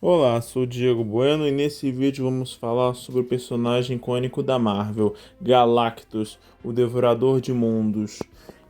Olá, sou o Diego Bueno e nesse vídeo vamos falar sobre o personagem icônico da Marvel, Galactus, o Devorador de Mundos.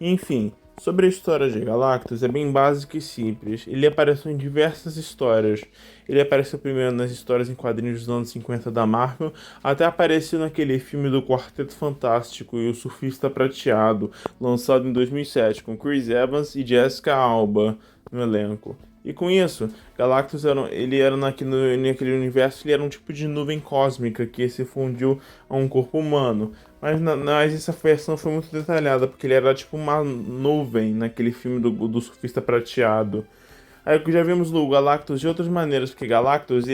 Enfim, sobre a história de Galactus é bem básica e simples. Ele apareceu em diversas histórias. Ele apareceu primeiro nas histórias em quadrinhos dos anos 50 da Marvel, até apareceu naquele filme do Quarteto Fantástico e o Surfista Prateado, lançado em 2007, com Chris Evans e Jessica Alba no elenco. E com isso, Galactus naquele universo, ele era um tipo de nuvem cósmica que se fundiu a um corpo humano. Mas essa versão foi muito detalhada, porque ele era tipo uma nuvem naquele filme do surfista prateado. Aí já vimos no Galactus de outras maneiras, porque Galactus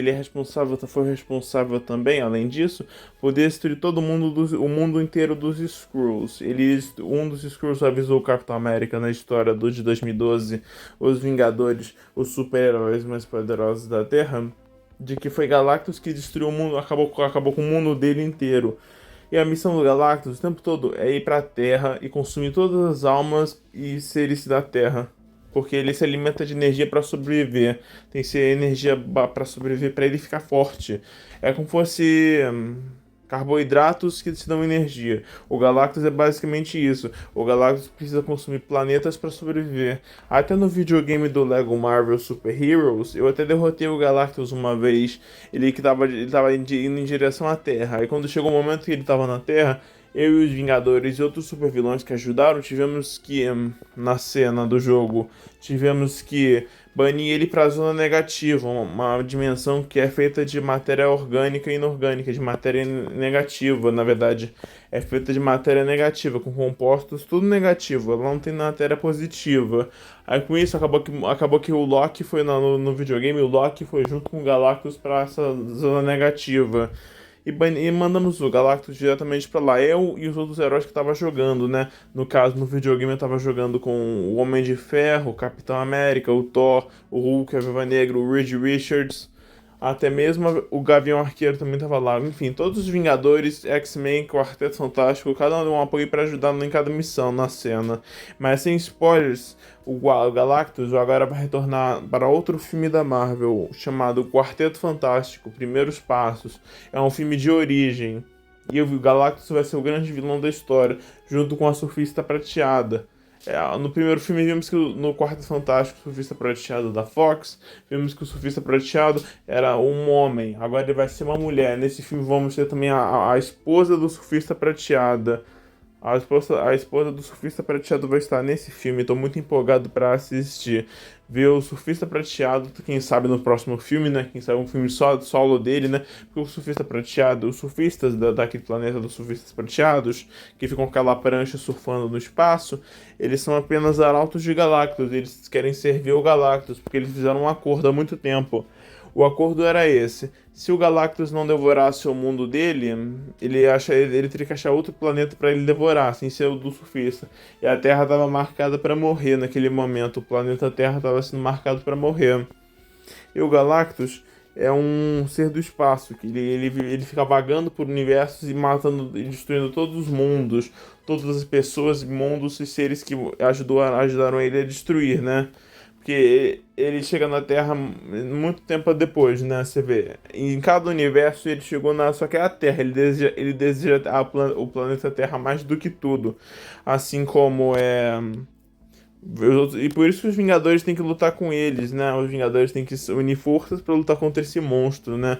foi responsável também, além disso, por destruir todo mundo, o mundo inteiro dos Skrulls. Um dos Skrulls avisou o Capitão América na história de 2012, os Vingadores, os super-heróis mais poderosos da Terra, de que foi Galactus que destruiu o mundo, acabou com o mundo dele inteiro. E a missão do Galactus o tempo todo é ir para a Terra e consumir todas as almas e seres da Terra, porque ele se alimenta de energia para sobreviver. Tem que ser energia para sobreviver, para ele ficar forte. É como se fosse carboidratos que te dão energia. O Galactus é basicamente isso. O Galactus precisa consumir planetas para sobreviver. Até no videogame do Lego Marvel Super Heroes, eu até derrotei o Galactus uma vez. Ele tava indo em direção à Terra. Aí quando chegou o momento que ele estava na Terra, eu e os Vingadores e outros supervilões que ajudaram, tivemos que, na cena do jogo, tivemos que banir ele para a zona negativa, uma dimensão que é feita de matéria orgânica e inorgânica, de matéria negativa, na verdade, é feita de matéria negativa, com compostos tudo negativo, ela não tem matéria positiva. Aí com isso acabou que o Loki foi no videogame, o Loki foi junto com o Galactus para essa zona negativa. E mandamos o Galactus diretamente pra lá. Eu e os outros heróis que tava jogando, né? No caso, no videogame eu tava jogando com o Homem de Ferro, o Capitão América, o Thor, o Hulk, a Viúva Negra, o Reed Richards. Até mesmo o Gavião Arqueiro também tava lá. Enfim, todos os Vingadores, X-Men, Quarteto Fantástico, cada um deu um apoio pra ajudar em cada missão na cena. Mas sem spoilers, o Galactus agora vai retornar para outro filme da Marvel chamado Quarteto Fantástico, Primeiros Passos. É um filme de origem. E o Galactus vai ser o grande vilão da história, junto com a Surfista Prateada. No primeiro filme vimos que no Quarto Fantástico, o Surfista Prateado da Fox, vimos que o Surfista Prateado era um homem, agora ele vai ser uma mulher. Nesse filme vamos ter também a esposa do Surfista Prateada. A esposa do Surfista Prateado vai estar nesse filme, estou muito empolgado para assistir. Ver o Surfista Prateado, quem sabe no próximo filme, né? Quem sabe um filme solo dele, né? Porque o Surfista Prateado, os surfistas daquele planeta dos Surfistas Prateados, que ficam com aquela prancha surfando no espaço, eles são apenas arautos de Galactus, eles querem servir o Galactus, porque eles fizeram um acordo há muito tempo. O acordo era esse: se o Galactus não devorasse o mundo dele, ele teria que achar outro planeta para ele devorar, sem ser o do surfista. E a Terra estava marcada para morrer naquele momento. O planeta Terra estava sendo marcado para morrer. E o Galactus é um ser do espaço, que ele fica vagando por universos e matando e destruindo todos os mundos, todas as pessoas, mundos e seres que ajudaram ele a destruir, né? Porque ele chega na Terra muito tempo depois, né? Você vê. Em cada universo ele chegou na. Só que é a Terra. Ele deseja o planeta Terra mais do que tudo. Assim como é. E por isso que os Vingadores têm que lutar com eles, né? Os Vingadores têm que unir forças para lutar contra esse monstro, né?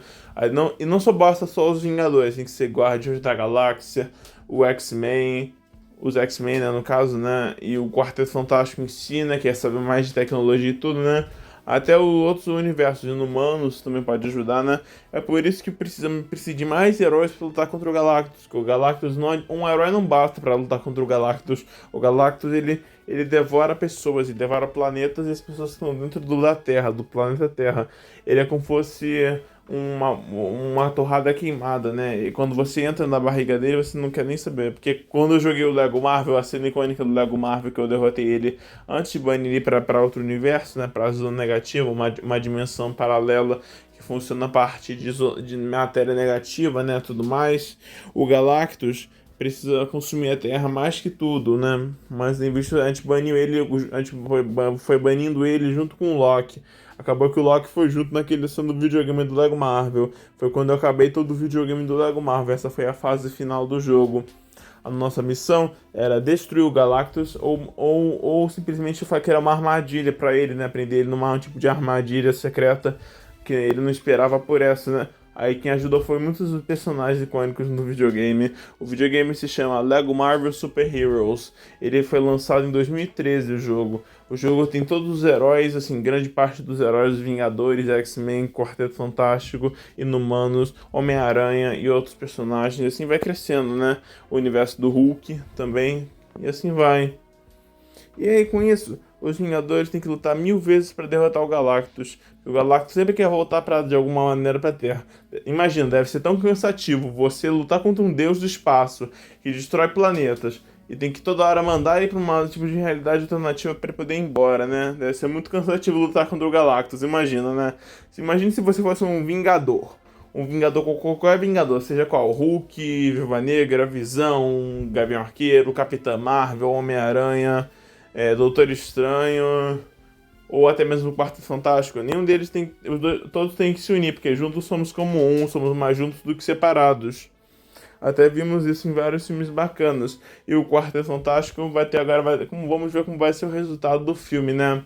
E não só basta só os Vingadores, tem que ser Guardiões da Galáxia, o X-Men, os X-Men, né, no caso, né? E o Quarteto Fantástico em si, né? Que é saber mais de tecnologia e tudo, né? Até os outros universos inumanos também pode ajudar, né? É por isso que precisa de mais heróis para lutar contra o Galactus. Que o Galactus não, um herói não basta para lutar contra o Galactus. O Galactus ele devora pessoas, ele devora planetas e as pessoas que estão dentro da Terra, do planeta Terra. Ele é como se fosse uma torrada queimada, né? E quando você entra na barriga dele, você não quer nem saber. Porque quando eu joguei o Lego Marvel, a cena icônica do Lego Marvel, que eu derrotei ele antes de banir ele para outro universo, né? Para a zona negativa, uma dimensão paralela que funciona a partir de matéria negativa, né? Tudo mais. O Galactus precisa consumir a Terra mais que tudo, né? Mas em vista a gente baniu ele, a gente foi banindo ele junto com o Loki. Acabou que o Loki foi junto naquele edição do videogame do Lego Marvel. Foi quando eu acabei todo o videogame do Lego Marvel. Essa foi a fase final do jogo. A nossa missão era destruir o Galactus ou simplesmente criar uma armadilha pra ele, né? Prender ele num tipo de armadilha secreta que ele não esperava por essa, né? Aí quem ajudou foi muitos dos personagens icônicos no videogame. O videogame se chama Lego Marvel Super Heroes. Ele foi lançado em 2013, o jogo. O jogo tem todos os heróis, assim, grande parte dos heróis, Vingadores, X-Men, Quarteto Fantástico, Inumanos, Homem-Aranha e outros personagens. E assim vai crescendo, né? O universo do Hulk também. E assim vai. E aí, com isso, os Vingadores têm que lutar 1000 vezes para derrotar o Galactus. O Galactus sempre quer voltar de alguma maneira para a Terra. Imagina, deve ser tão cansativo você lutar contra um deus do espaço que destrói planetas e tem que toda hora mandar ele para um tipo de realidade alternativa para poder ir embora, né? Deve ser muito cansativo lutar contra o Galactus, imagina, né? Imagine se você fosse um Vingador. Um Vingador, qualquer Vingador, seja qual, Hulk, Viúva Negra, Visão, Gavião Arqueiro, Capitã Marvel, Homem-Aranha, Doutor Estranho, ou até mesmo o Quarto Fantástico. Nenhum deles tem. Todos têm que se unir, porque juntos somos como um, somos mais juntos do que separados. Até vimos isso em vários filmes bacanas. E o Quarteto Fantástico vai ter agora. Vamos ver como vai ser o resultado do filme, né?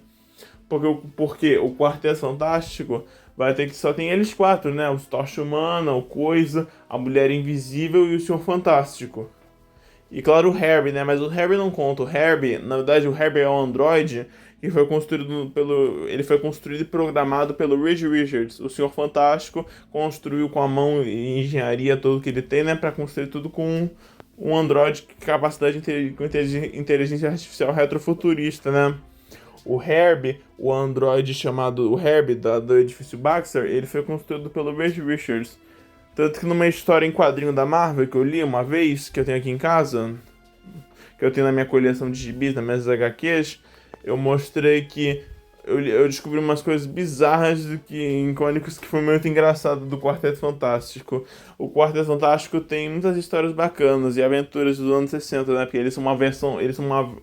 Porque o Quarteto Fantástico vai ter que só tem eles quatro, né? Os Tocha Humana, o Coisa, a Mulher Invisível e o Senhor Fantástico. E claro, o Harry, né? Mas o Harry não conta. O Harry, na verdade, o Harry é um androide que foi construído pelo. Ele foi construído e programado pelo Reed Richards. O Senhor Fantástico construiu com a mão e engenharia todo que ele tem, né? Pra construir tudo com um androide com capacidade com inteligência artificial retrofuturista, né? O Herbie, o androide chamado o Herbie do edifício Baxter, ele foi construído pelo Reed Richards. Tanto que numa história em quadrinho da Marvel que eu li uma vez, que eu tenho aqui em casa, que eu tenho na minha coleção de gibis, nas minhas HQs, eu mostrei que eu descobri umas coisas bizarras icônicas que foi muito engraçado do Quarteto Fantástico. O Quarteto Fantástico tem muitas histórias bacanas e aventuras dos anos 60, né? Porque eles são uma versão,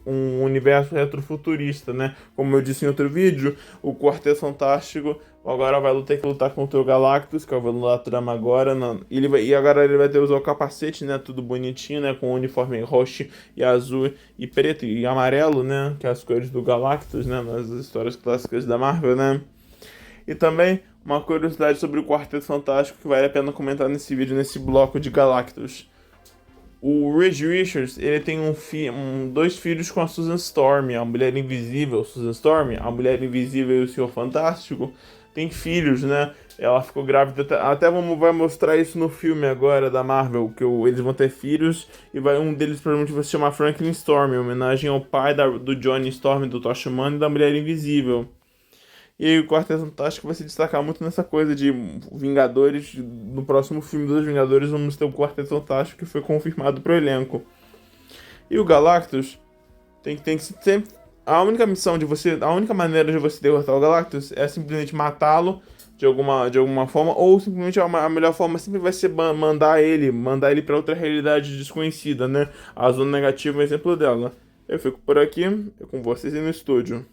um universo retrofuturista, né? Como eu disse em outro vídeo, o Quarteto Fantástico agora vai ter que lutar contra o Galactus, que é o vilão da trama agora. E agora ele vai ter que usar o capacete, né? Tudo bonitinho, né? Com o uniforme roxo e azul e preto e amarelo, né? Que é as cores do Galactus, né? Nas histórias clássicas da Marvel, né? E também uma curiosidade sobre o Quarteto Fantástico que vale a pena comentar nesse vídeo, nesse bloco de Galactus. O Reed Richards, ele tem dois filhos com a Susan Storm, a Mulher Invisível. Susan Storm, a Mulher Invisível e o Senhor Fantástico tem filhos, né? Ela ficou grávida, até vai mostrar isso no filme agora da Marvel, que eles vão ter filhos e um deles provavelmente vai se chamar Franklin Storm, em homenagem ao pai do Johnny Storm, do Tocha Humana e da Mulher Invisível. E aí o Quarteto Fantástico vai se destacar muito nessa coisa de Vingadores. No próximo filme dos Vingadores vamos ter o Quarteto Fantástico que foi confirmado pro elenco. E o Galactus tem que sempre. A única missão a única maneira de você derrotar o Galactus é simplesmente matá-lo de alguma forma, ou simplesmente a melhor forma sempre vai ser mandar ele para outra realidade desconhecida, né? A Zona Negativa é um exemplo dela. Eu fico por aqui, com vocês aí no estúdio.